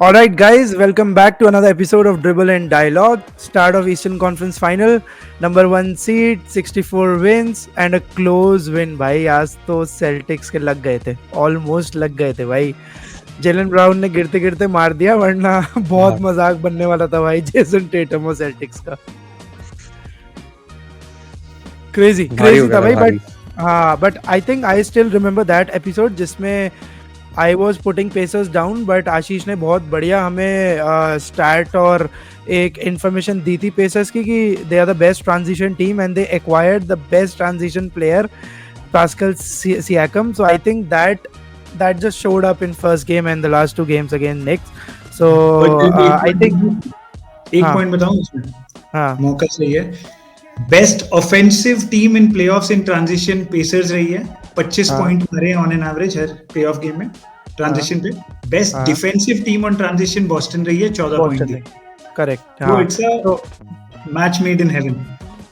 All right, guys, welcome back to another episode of Dribble and Dialogue. Start of Eastern Conference Final, number one seed, 64 wins and a close win. भाई आज तो sales tax के लग गए थे, almost लग गए थे भाई. जेलन ब्राउन ने गिरते गिरते मार दिया, वरना बहुत मजाक बनने वाला था भाई जेसन टेटम और सेल्टिक्स का. क्रेजी था भाई. बट हाँ, but I think I still remember that episode जिसमें I was putting pacers down, but Ashish ने बहुत बढ़िया हमें स्टैट और एक इन्फॉर्मेशन दी थी पेसर्स की कि they are the best transition team and they acquired the best transition player Pascal Siakam. So I think that just showed up in first game and the last two games against Knicks. So I think एक point बताऊं इसमें. हाँ, मौका सही है. Best offensive team इन playoffs इन transition pacers रही है. 25 point मारे on an average her playoff game में ट्रांजिशन पे. Best defensive team on transition Boston रही है 14 पॉइंट. करेक्ट. वो it's a match made in heaven.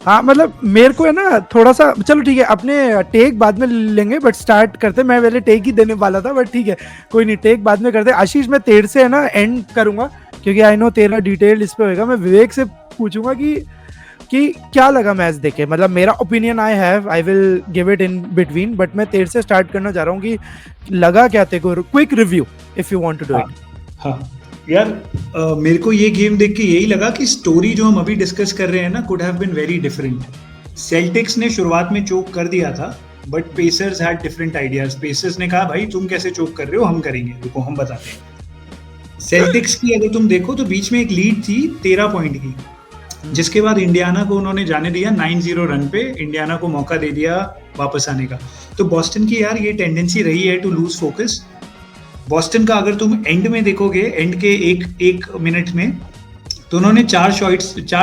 हाँ, मतलब मेरे को है ना थोड़ा सा, चलो ठीक है, अपने टेक बाद में लेंगे, बट स्टार्ट करते. मैं पहले टेक ही देने वाला था, बट ठीक है, कोई नहीं, टेक बाद में करते. आशीष, मैं तेरे से है ना एंड करूंगा क्योंकि आई नो तेरा डिटेल इस पे होगा. मैं विवेक से पूछूंगा कि क्या लगा मैच देखे. मतलब मेरा opinion I will give it in between, but मैं तेरे से स्टार्ट करना चाह रहा हूँ कि लगा क्या तेरे को. Quick review if you want to do it. हाँ यार, मेरे को ये गेम देख के यही लगा कि स्टोरी जो हम अभी डिस्कस कर रहे हैं ना could have been very different. Celtics ने शुरुआत में चोक कर दिया था, but pacers had different ideas. Pacers ने कहा भाई तुम कैसे चोक कर रहे हो, हम करेंगे, रुको हम बताते हैं. सेल्टिक्स की अगर तुम देखो तो बीच में एक लीड थी 13 पॉइंट की, जिसके बाद इंडियाना को उन्होंने जाने दिया 9-0 रन पे. इंडियाना को मौका दे दिया वापस आने का. तो बॉस्टन की यार ये टेंडेंसी रही है टू लूज फोकस. बॉस्टन का अगर तुम एंड में देखोगे, एंड के एक मिनट में, तो उन्होंने 4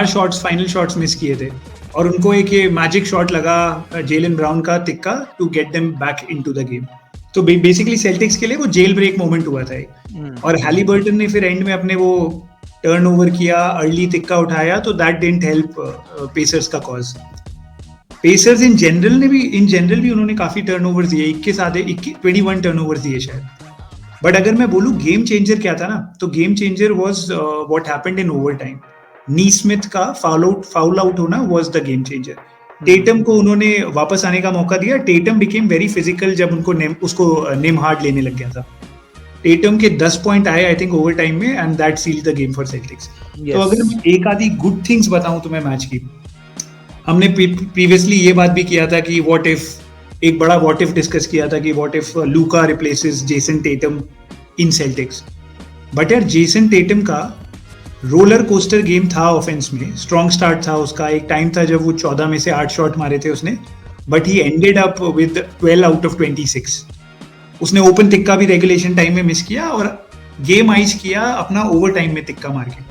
शॉट्स फाइनल शॉट्स मिस किए थे, और उनको एक ये मैजिक शॉट लगा जेलन ब्राउन का तिक्का to get them back into the game. तो बेसिकली सेल्टिक्स के लिए वो जेल ब्रेक मोमेंट हुआ था. और हैलीबर्टन ने फिर एंड में अपने वो टर्न ओवर किया, अर्ली तिक्का उठाया, तो दैट डिडंट हेल्प पेसर्स का कॉज. पेसर्स इन जनरल भी उन्होंने काफी टर्नओवर दिए. 21 टर्नओवर दिए शायद. बट अगर मैं बोलूं गेम चेंजर क्या था ना, तो game changer was what happened in overtime. Knee Smith का फाउल आउट होना was the game changer. Tetam को उन्होंने वापस आने का मौका दिया. टेटम बिकेम वेरी फिजिकल जब उसको नेम हार्ड लेने लग गया था. टेटम के 10 पॉइंट आए आई थिंक ओवर टाइम में, and that sealed the game for Celtics. तो अगर मैं एक आधी गुड थिंग्स बताऊं तुम्हें मैच की, हमने प्रीवियसली ये बात भी किया था कि व्हाट इफ, एक बड़ा व्हाट इफ डिस्कस किया था कि what if Luka replaces Jason Tetam in sales tax. But यार जेसन टेटम का रोलर कोस्टर गेम था ऑफेंस में. स्ट्रॉन्ग स्टार्ट था उसका. एक टाइम था जब वो 14 में से 8 शॉट मारे थे उसने, but he ended up with 12 out of 26. उसने ओपन तिक्का भी रेगुलेशन टाइम में मिस किया और गेम आइज किया अपना ओवर टाइम में तिक्का मार के.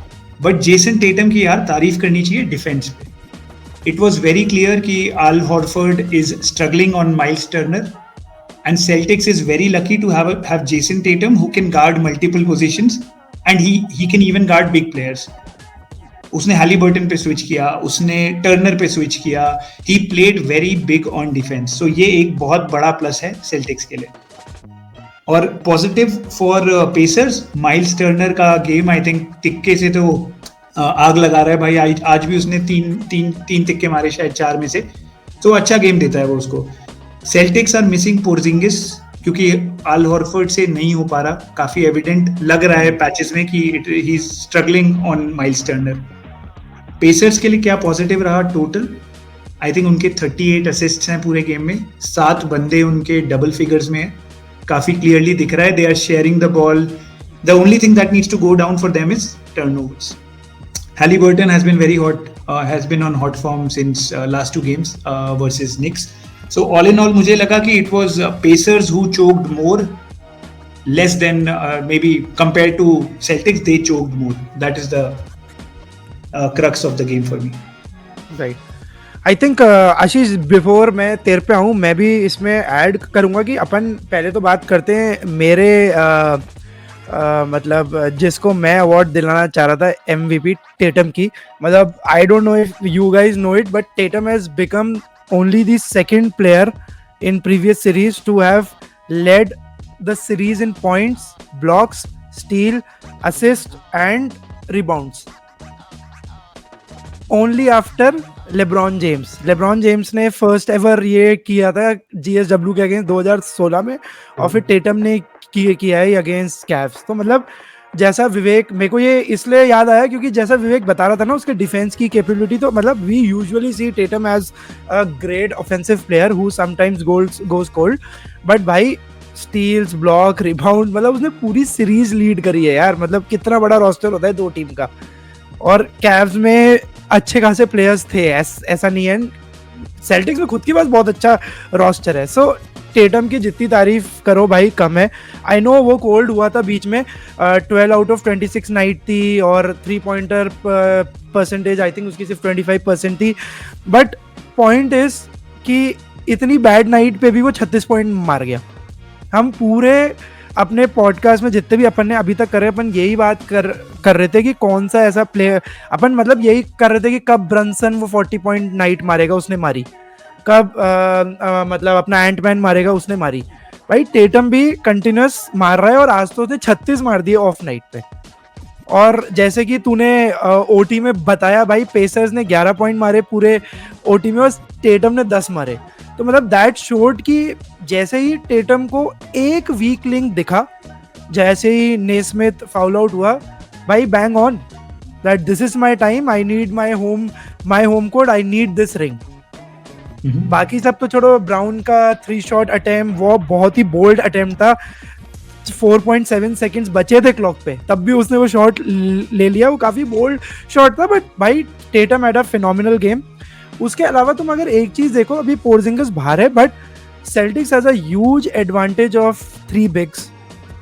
बट जेसन टेटम की यार तारीफ करनी चाहिए डिफेंस पे. It was very clear कि Al Horford is struggling on Miles Turner, and Celtics is very lucky to have Jason Tatum who can guard multiple positions, and he can even guard big players. उसने Halliburton पे switch किया, उसने Turner पे switch किया. He played very big on defense. So ये एक बहुत बड़ा plus है Celtics के लिए. और positive for Pacers, Miles Turner का game I think तिक्के से तो आग लगा रहा है भाई. आज भी उसने तीन तिक्के मारे शायद 4 में से. तो अच्छा गेम देता है वो उसको. सेल्टिक्स आर मिसिंग पोर्जिंगिस क्योंकि आल हॉर्फर्ड से नहीं हो पा रहा. काफी एविडेंट लग रहा है पैचेस में कि he is struggling on miles Turner. Pacers के लिए क्या पॉजिटिव रहा टोटल, आई थिंक उनके 38 असिस्ट्स हैं पूरे गेम में. 7 बंदे उनके डबल फिगर्स में है. काफी क्लियरली दिख रहा है they are sharing the ball. The only thing that needs to go down for them is turnovers. Halliburton has been very hot, has been on hot form since last 2 games versus Knicks. So all in all, मुझे लगा कि it was Pacers who choked more, less than maybe compared to Celtics, they choked more. That is the crux of the game for me. Right. I think Ashish, before मैं तेरे पे आऊँ, मैं भी इसमें ऐड करूँगा कि अपन पहले तो बात करते हैं मेरे मतलब जिसको मैं अवार्ड दिलाना चाह रहा था MVP टेटम की. मतलब I don't know if you guys know it, but Tatum has become only the second player in previous series to have led the series in points, blocks, steal, assist and rebounds. Only after LeBron James ने first ever ये किया था GSW के against 2016 में, और फिर टेटम ने किया है अगेंस्ट कैव्स. तो मतलब जैसा विवेक, मेरे को ये इसलिए याद आया क्योंकि जैसा विवेक बता रहा था ना उसके डिफेंस की कैपेबिलिटी, तो मतलब we usually see Tatum as a great offensive player who sometimes goes cold, but भाई स्टील्स, ब्लॉक, रिबाउंड, मतलब उसने पूरी सीरीज लीड करी है यार. मतलब कितना बड़ा रोस्टर होता है दो टीम का, और कैव्स में अच्छे खासे प्लेयर्स थे, ऐसा नहीं है. सेल्टिक्स में खुद के पास बहुत अच्छा रोस्टर है. सो टेटम की जितनी तारीफ करो भाई कम है. आई नो वो कोल्ड हुआ था बीच में, 12 आउट ऑफ 26 नाइट थी, और 3 पॉइंटर परसेंटेज आई थिंक उसकी सिर्फ 25% थी. बट पॉइंट इज कि इतनी बैड नाइट पे भी वो 36 पॉइंट मार गया. हम पूरे अपने पॉडकास्ट में जितने भी अपन ने अभी तक करे, अपन यही बात कर रहे थे कि कौन सा ऐसा प्लेयर, अपन मतलब यही कर रहे थे कि कब ब्रंसन वो 40 पॉइंट नाइट मारेगा, उसने मारी. कब मतलब अपना एंटमैन मारेगा, उसने मारी. भाई टेटम भी कंटिन्यूस मार रहा है, और आज तो उसने 36 मार दिए ऑफ नाइट पे. और जैसे कि तूने ओटी में बताया भाई, पेसर्स ने 11 पॉइंट मारे पूरे ओटी में, और टेटम ने 10 मारे. तो मतलब दैट शोड कि जैसे ही टेटम को एक वीक लिंक दिखा, जैसे ही नेस्मिथ फाउल आउट हुआ, भाई bang on that this is my time, I need my home code, I need this ring. बाकी सब तो छोड़ो, ब्राउन का 3 शॉट अटेम्प्ट वो बहुत ही बोल्ड अटेम्प्ट था. 4.7 सेकंड्स बचे थे क्लॉक पे, तब भी उसने वो शॉट ले लिया. वो काफी बोल्ड शॉट था, बट भाई Tetam had a phenomenal game. उसके अलावा तुम अगर एक चीज देखो, अभी पोर्जिंगिस बाहर है, but sales tax has a huge advantage of 3 बिग्स.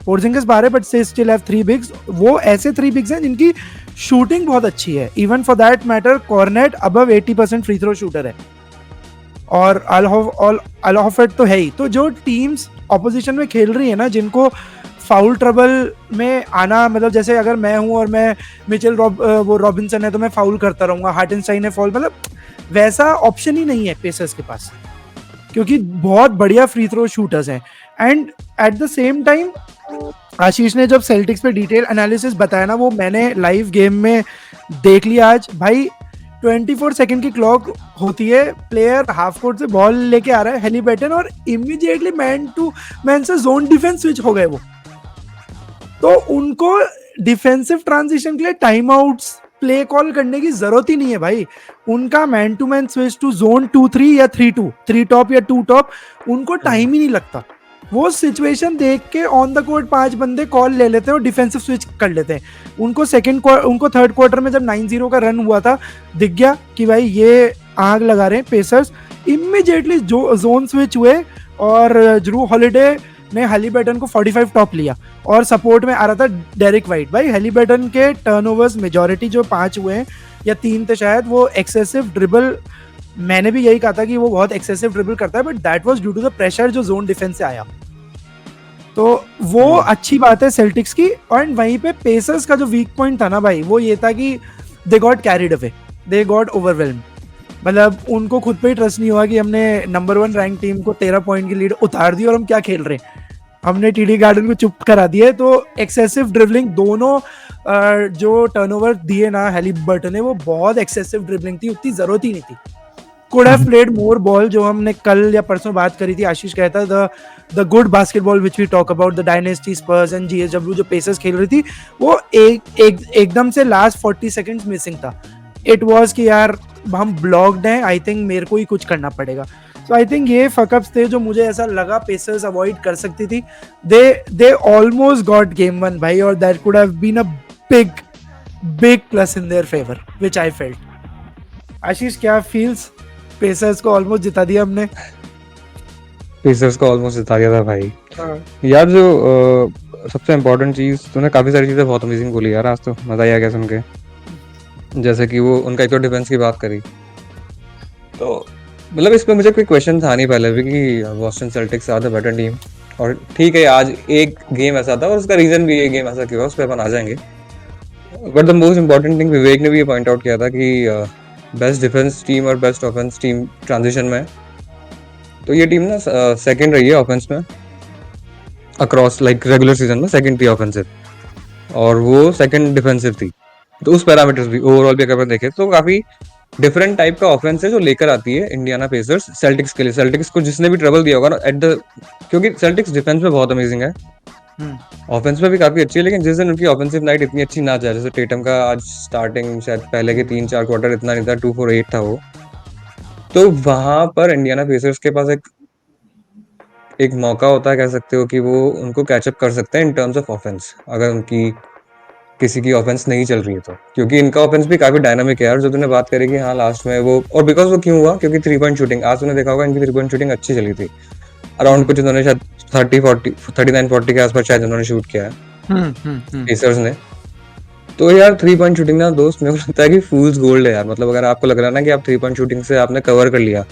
पोर्जिंगिस बाहर है बट से स्टिल हैव 3 बिग्स. वो ऐसे 3 बिग्स हैं जिनकी शूटिंग बहुत अच्छी है. Even for that matter Kornet above 80% free throw shooter है, और अल हॉफर्ड तो है ही. तो जो टीम्स ऑपोजिशन में खेल रही है ना, जिनको फाउल ट्रबल में आना, मतलब जैसे अगर मैं हूं और मैं मिचेल वो रॉबिन्सन है तो मैं फाउल करता रहूंगा, हार्टेनस्टाइन है फाउल, मतलब वैसा ऑप्शन ही नहीं है पेसर्स के पास, क्योंकि बहुत बढ़िया फ्री थ्रो शूटर्स हैं. And at the same time Ashish ने जब सेल्टिक्स पे डिटेल एनालिसिस बताया ना, वो मैंने लाइव गेम में देख लिया आज. भाई 24 सेकंड की क्लॉक होती है, प्लेयर हाफ कोर्ट से बॉल लेके आ रहा है हेलीबैटन, और इमीडिएटली मैन टू मैन से जोन डिफेंस स्विच हो गए वो. तो उनको डिफेंसिव ट्रांजिशन के लिए टाइम आउट्स प्ले कॉल करने की जरूरत ही नहीं है भाई. उनका man to man switch to zone 2-3 या 3-2, 3 टॉप या 2 टॉप, उनको टाइम ही नहीं लगता. वो सिचुएशन देख के ऑन द कोर्ट 5 बंदे कॉल ले लेते हैं और डिफेंसिव स्विच कर लेते हैं. उनको थर्ड क्वार्टर में जब 9-0 का रन हुआ था, दिख गया कि भाई ये आग लगा रहे हैं पेसर्स. इमीडिएटली जोन स्विच हुए, और ड्रू हॉलिडे ने हैलीबर्टन को 45 टॉप लिया, और सपोर्ट में आ रहा था डेरिक वाइट. भाई हैलीबर्टन के टर्नओवर्स मेजॉरिटी जो 5 हुए हैं या 3 थे शायद, वो एक्सेसिव ड्रिबल, मैंने भी यही कहा था कि वो बहुत एक्सेसिव ड्रिबल करता है, but that was due to the pressure जो जोन डिफेंस से आया. तो वो अच्छी बात है सेल्टिक्स की. और वहीं पे पेसर्स का जो वीक पॉइंट था ना भाई, वो ये था कि they got carried away, they got overwhelmed. मतलब उनको खुद पे ही ट्रस्ट नहीं हुआ कि हमने नंबर 1 रैंक टीम को 13 पॉइंट की लीड उतार दी और हम क्या खेल रहे हैं, हमने टीडी गार्डन को चुप करा दिए. तो एक्सेसिव ड्रिबलिंग, दोनों जो टर्नओवर दिए ना हैलीबर्टन ने, वो बहुत एक्सेसिव ड्रिबलिंग थी, उतनी जरूरत ही नहीं थी. could have played more ball, जो हमने कल या परसों बात करी थी. आशीष कहता the good basketball which we talk about, the dynasty Spurs and GSW जो पेसर्स खेल रही थी, वो एकदम से लास्ट 40 सेकंड्स मिसिंग था. इट वाज कि यार हम ब्लॉक्ड हैं, आई थिंक मेरे को ही कुछ करना पड़ेगा. सो आई थिंक ये फकअप्स थे जो मुझे ऐसा लगा पेसर्स अवॉइड कर सकती थी. दे ऑलमोस्ट गॉट गेम 1 भाई, और that could have been a big plus in their favour which I felt. Ashish क्या फील्स? पेसर्स को ऑलमोस्ट जिता दिया हमने. पेसर्स को ऑलमोस्ट जिता दिया था भाई. यार जो सबसे इम्पोर्टेंट चीज, तूने काफी सारी चीजें बहुत अमेजिंग बोली यार, आज तो मजा ही आ गया सुन के. जैसे कि वो उनका एक तो डिफेंस की बात करी, तो मतलब इस पे मुझे कोई क्वेश्चन था नहीं पहले भी कि Boston Celtics are the better team. और ठीक है, आज एक गेम ऐसा था और उसका रीजन भी ये गेम ऐसा क्यों, उस पर अपन आ जाएंगे. But the most important thing, Vivek ने भी ये पॉइंट आउट किया था कि बेस्ट डिफेंस टीम और बेस्ट ऑफेंस टीम ट्रांजिशन में, तो ये टीम ना सेकंड रही है ऑफेंस में अक्रॉस, लाइक रेगुलर सीजन में सेकंड थी ऑफेंसिव. और वो सेकंड डिफेंसिव थी। तो उस पैरामीटर्स भी ओवरऑल भी अगर देखें तो काफी डिफरेंट टाइप का ऑफेंस है जो लेकर आती है इंडियाना पेसर्स सेल्टिक्स के लिए। सेल्टिक्स को जिसने भी ट्रबल दिया होगा ना एट द, क्योंकि सेल्टिक्स डिफेंस में बहुत अमेजिंग है, ऑफेंस में भी काफी अच्छी है, लेकिन जिस दिन उनकी ऑफेंसिव नाइट इतनी अच्छी ना जाए, जैसे टेटम का आज स्टार्टिंग शायद पहले के 3-4 क्वार्टर इतना नहीं था, 248 था वो, तो वहां पर इंडियाना पेसर्स के पास एक मौका होता है, कह सकते हो कि वो उनको कैचअप कर सकते हैं इन टर्म्स ऑफ ऑफेंस, अगर उनकी किसी की ऑफेंस नहीं चल रही है तो। क्योंकि इनका ऑफेंस भी काफी डायनामिक है यार, जो तूने बात करी कि हाँ लास्ट में वो, और बिकॉज वो क्यों हुआ, क्योंकि 3 पॉइंट शूटिंग, आज तूने देखा होगा इनकी 3 पॉइंट शूटिंग अच्छी चली थी, अराउंड कुछ इन्होंने शायद 39-40 के आसपास शायद इन्होंने शूट किया है पेसर्स ने। तो यार 3 पॉइंट शूटिंग ना दोस्त, मेरे को लगता है कि फूल्स गोल्ड है यार। मतलब अगर आपको लग रहा है ना कि आप 3 पॉइंट शूटिंग से आपने कवर कर लिया,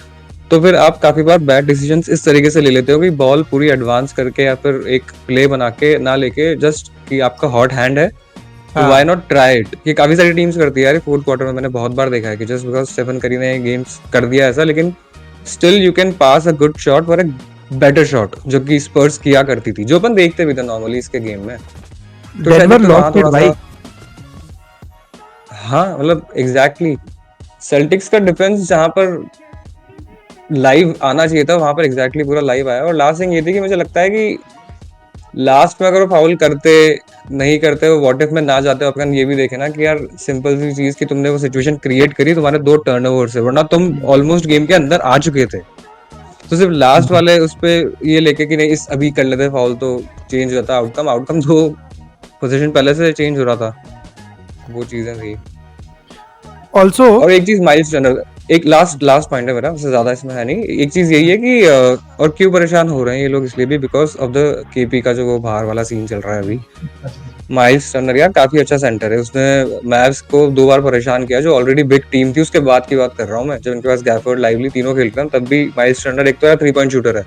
तो फिर आप काफी बार बैड डिसीजंस इस तरीके से ले लेते हो कि बॉल पूरी एडवांस करके या फिर एक प्ले बना के ना लेके, जस्ट कि आपका हॉट हैंड है तो व्हाई नॉट ट्राई इट। ये काफी सारी टीम्स करती है यार, फोर्थ क्वार्टर में मैंने बहुत बार देखा है कि जस्ट बिकॉज स्टेफन करी ने गेम्स कर दिया ऐसा, लेकिन still you can pass a good shot for a better shot, जो कि स्पर्स किया करती थी, जो अपन देखते भी थे नॉर्मली इसके गेम में। तो शायद वहां थोड़ा सा, हाँ मतलब एग्जैक्टली सेल्टिक्स का डिफेंस जहां पर लाइव आना चाहिए था वहां पर एग्जैक्टली पूरा लाइव आया। और लास्ट थिंग ये थी कि मुझे लगता है कि लास्ट में अगर वो फाउल करते नहीं करते, वो व्हाट इफ में ना जाते, अपन ये भी देखे ना कि यार सिंपल सी चीज कि तुमने वो सिचुएशन क्रिएट करी, तुम्हारे 2 टर्नओवर से, वरना तुम ऑलमोस्ट गेम के अंदर आ चुके थे। तो सिर्फ लास्ट वाले उस पे ये लेके कि नहीं इस अभी कर लेते फाउल तो चेंज होता आउटकम तो पोजीशन पहले से चेंज हो रहा था, वो चीजें थी। ऑल्सो और एक चीज माइल्स टर्नर, एक लास्ट पॉइंट है मेरा, उससे ज्यादा इसमें है नहीं, एक चीज यही है कि और क्यों परेशान हो रहे हैं ये लोग, इसलिए भी बिकॉज ऑफ द केपी का जो वो बाहर वाला सीन चल रहा है अभी। माइल्स टर्नर यार काफी अच्छा सेंटर है, उसने मैव्स को 2 बार परेशान किया, जो ऑलरेडी बिग टीम थी उसके बाद की बात कर रहा हूँ मैं, जब उनके पास गैफोर्ड लाइवली तीनों खेलते हैं, तब भी माइल्स टर्नर एक तो यार 3 पॉइंट शूटर है,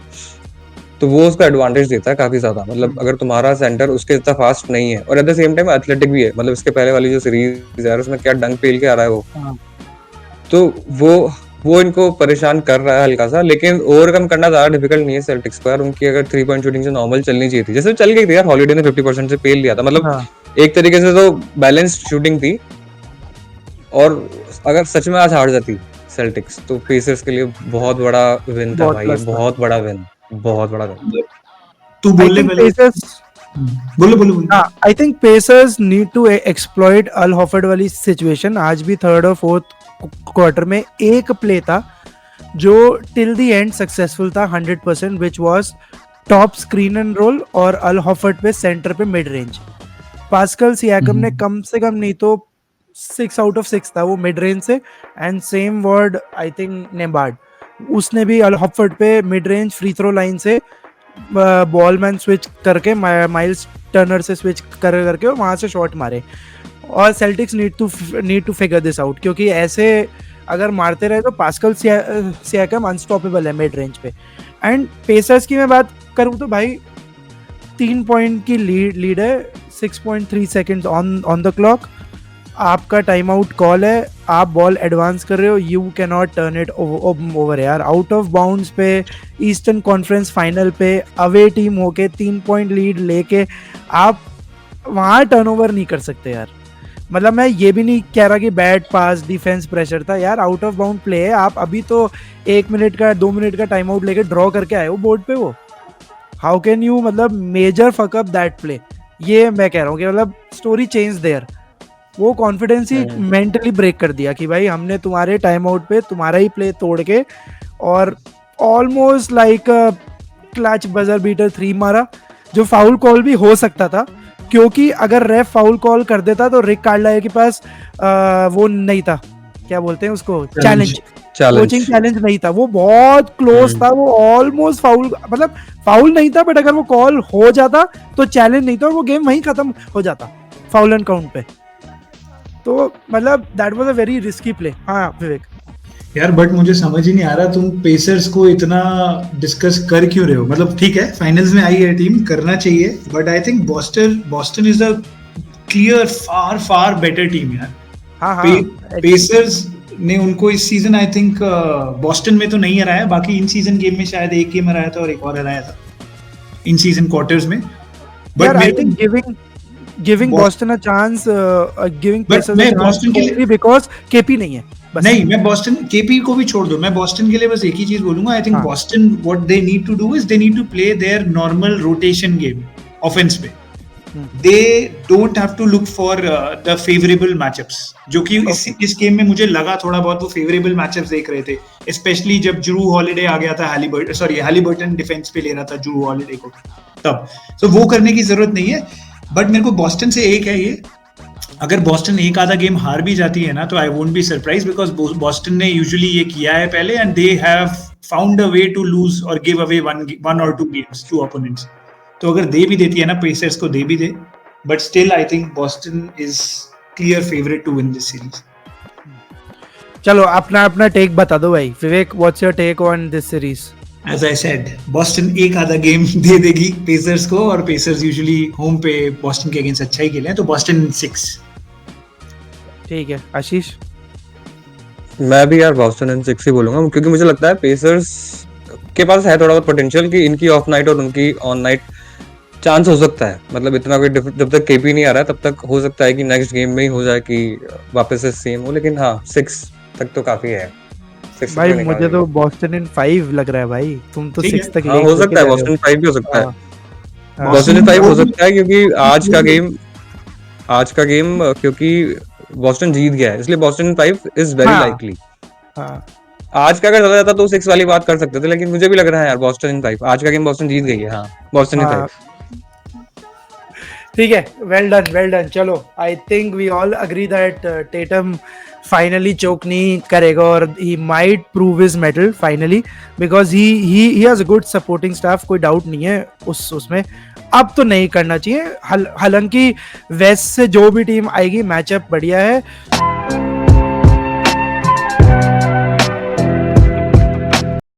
तो वो उसका एडवांटेज देता है काफी ज्यादा। मतलब अगर तुम्हारा सेंटर उसके इतना फास्ट नहीं है, और eight the same time athletic भी है, मतलब इसके पहले वाली जो सीरीज है उसमें क्या डंक पेल के आ रहा है वो, तो वो इनको परेशान कर रहा है हल्का सा, लेकिन ओवरकम करना ज्यादा डिफिकल्ट नहीं है सेल्टिक्स को यार। उनकी अगर 3 पॉइंट शूटिंग से नॉर्मल चलनी चाहिए थी, जैसे चल गई थी यार, हॉलीडे ने 50% से पेल लिया था, मतलब एक तरीके से तो बैलेंस्ड शूटिंग थी। और अगर सच में आज हार जाती सेल्टिक्स, तो पेसर्स के लिए बहुत बड़ा विन था भाई, बहुत बड़ा विन, बहुत बड़ा विन। तू बोलने पहले बोलो I think pacers need to exploit Al Horford वाली सिचुएशन। आज भी थर्ड और फोर्थ क्वार्टर में एक प्ले था जो टिल द एंड सक्सेसफुल था 100%, which was top screen and roll और अल हॉफर्ड पे सेंटर पे मिड रेंज। पास्कल सियाकम ने कम से कम नहीं तो 6 आउट ऑफ 6 था वो मिड रेंज से, and same word I think Nembhard, उसने भी अल हॉफर्ड पे mid range free throw line से बॉल मैन स्विच करके माइल्स टर्नर से स्विच करके और वहां से शॉट मारे। और Celtics need to figure this out, क्योंकि ऐसे अगर मारते रहे तो पास्कल सियाकम अनस्टॉपेबल है मिड रेंज पे। एंड पेसर्स की मैं बात करूं तो भाई 3 पॉइंट की लीड है, 6.3 सेकंड्स ऑन द क्लॉक, आपका टाइम आउट कॉल है, आप बॉल एडवांस कर रहे हो, you can not turn it over यार। आउट ऑफ बाउंड्स पे ईस्टर्न कॉन्फ्रेंस फाइनल पे अवे टीम होके 3 पॉइंट लीड लेके आप वहाँ टर्नओवर नहीं कर सकते यार। मतलब मैं ये भी नहीं कह रहा कि बैड पास डिफेंस प्रेशर था यार, आउट ऑफ बाउंड प्ले है, आप अभी तो 1 मिनट का 2 मिनट का टाइम आउट लेके ड्रॉ करके आए हो बोर्ड पे, वो हाउ कैन यू मतलब major fuck up that play. ये मैं कह रहा हूँ कि मतलब स्टोरी चेंज देयर, वो कॉन्फिडेंस ही मेंटली ब्रेक कर दिया कि भाई हमने तुम्हारे टाइम आउट पे तुम्हारा ही प्ले तोड़ के और almost like clutch buzzer beater 3 मारा, जो फाउल कॉल भी हो सकता था, क्योंकि अगर रेफ फाउल कॉल कर देता तो रिक कार्लाइल के पास वो नहीं था, क्या बोलते हैं उसको, चैलेंज कोचिंग चैलेंज नहीं था, वो बहुत क्लोज था, वो ऑलमोस्ट फाउल, मतलब फाउल नहीं था बट अगर वो कॉल हो जाता तो चैलेंज नहीं था, वो गेम वहीं खत्म हो जाता फाउल एंड काउंट पे। तो मतलब that was a very risky play. हाँ विवेक यार, बट मुझे समझ ही नहीं आ रहा तुम पेसर्स को इतना डिस्कस कर क्यों रहे हो। मतलब ठीक है फाइनल्स में आई है टीम, करना चाहिए, but I think Boston is a clear far better team यार। हाँ पेसर्स ने उनको इस सीजन आई थिंक बॉस्टन में तो नहीं हराया, बाकी इन सीजन गेम में शायद एक गेम हराया था और एक और हराया था इन सीजन क्वार्टर्स में। But I think giving Boston a chance, giving pacers a chance only because KP नहीं है बस। नहीं, मैं बॉस्टन केपी को भी छोड़ दो, मैं बॉस्टन के लिए बस एक ही चीज बोलूंगा। I think Boston what they need to do is they need to play their normal rotation game offence पे। They don't have to look for the favourable matchups, जो कि इस गेम में मुझे लगा थोड़ा बहुत वो फेवरेबल मैचअप्स देख रहे थे, स्पेशली जब ड्रू हॉलिडे आ गया था, हैलिबर्टन डिफेंस पे ले रहा था ड्रू हॉलिडे को तब। तो वो करने की जरूरत नहीं है। बट मेरे को बॉस्टन से एक है ये, अगर बॉस्टन एक आधा गेम हार भी जाती है ना, तो I won't be surprise, because Boston ने यूजुअली ये किया है पहले, and they have found a way to lose or give away one or two games to opponents. तो अगर दे भी देती है ना पेसर्स को, दे भी दे, but still I think Boston is clear favourite to win this series. चलो अपना अपना टेक बता दो भाई। Vivek, what's your take on this series? As I said, Boston एक आधा गेम दे देगी पेसर्स को, और पेसर्स यूजुअली होम पे बॉस्टन के अगेंस्ट अच्छा ही खेले हैं, तो बॉस्टन 6। ठीक है, आशीष? मैं भी यार बॉस्टन इन 6 ही बोलूंगा, क्योंकि मुझे लगता है पेसर्स के पास है थोड़ा बहुत पोटेंशियल कि इनकी ऑफ नाइट और उनकी ऑन नाइट चांस हो सकता है। मतलब इतना कोई जब तक केपी नहीं आ रहा है तब तक हो सकता है कि नेक्स्ट गेम में ही हो जाए कि वापस से सेम हो, लेकिन हाँ 6 तक तो काफी है। भाई मुझे तो बॉस्टन इन 5 लग रहा है भाई, तुम तो 6 तक हाँ, हो सकता है बॉस्टन 5 भी हो सकता है। बॉस्टन इन 5 हो सकता है क्योंकि आज का गेम क्योंकि बॉस्टन जीत गया है, इसलिए Boston in 5 is very likely. आज का अगर ज्यादा जाता तो 6 वाली बात कर सकते थे, लेकिन मुझे भी लग रहा है यार बॉस्टन इन 5, आज का गेम बॉस्टन जीत गई है। हाँ, बॉस्टन इन 5। ठीक है, वेल डन। चलो, I think we all agree that Tatum finally choke नहीं करेगा, और he might prove his mettle finally, because he has a good supporting staff, कोई डाउट नहीं है उसमें। अब तो नहीं करना चाहिए, हालांकि वेस्ट से जो भी टीम आएगी मैचअप बढ़िया है।